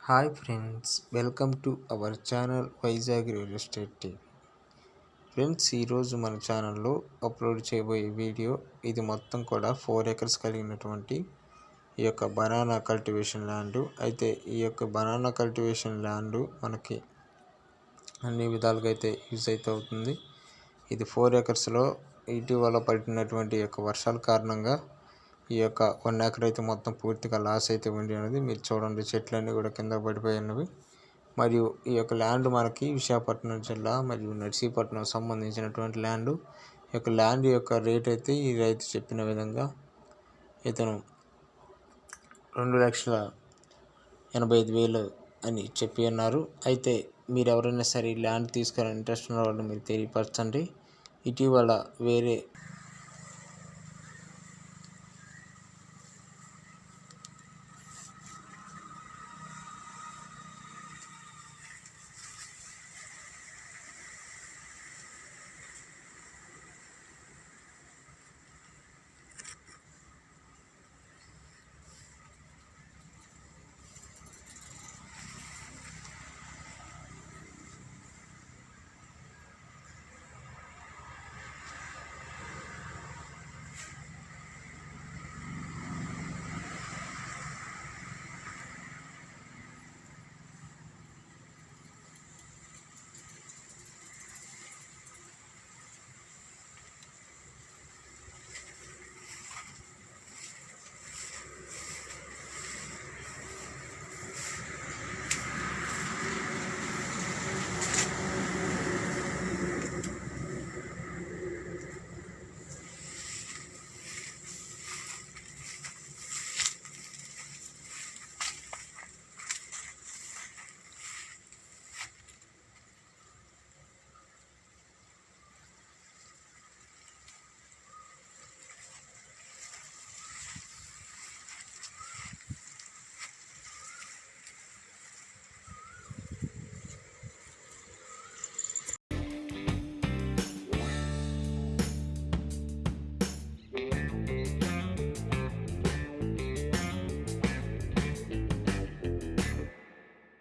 Hi friends, welcome to our channel Vizag real estate team. Friends, ఈరోజు మన ఛానల్లో upload చేయబోయే వీడియో ఇది మొత్తం కూడా 4 ఎకర్స్ కలిగినటువంటి ఈ యొక్క బనానా కల్టివేషన్ ల్యాండ్. అయితే ఈ యొక్క బనానా కల్టివేషన్ ల్యాండ్ మనకి అన్ని విధాలుగా అయితే యూజ్ అయితే అవుతుంది. ఇది 4 ఎకర్స్లో ఇటీవల పడినటువంటి యొక్క వర్షాల కారణంగా ఈ యొక్క 1 ఎకర్ అయితే మొత్తం పూర్తిగా లాస్ అయితే ఉండి ఉన్నది. మీరు చూడండి, చెట్లన్నీ కూడా కింద పడిపోయి ఉన్నవి. మరియు ఈ యొక్క ల్యాండ్ మనకి విశాఖపట్నం జిల్లా మరియు నర్సీపట్నం సంబంధించినటువంటి ల్యాండ్. ఈ యొక్క ల్యాండ్ యొక్క రేట్ అయితే ఈ రైతు చెప్పిన విధంగా ఇతను 2,85,000 అని చెప్పి ఉన్నారు. అయితే మీరు ఎవరైనా సరే ల్యాండ్ తీసుకొని ఇంట్రెస్ట్ ఉన్న వాళ్ళు మీరు తెలియపరచండి. ఇటీవల వేరే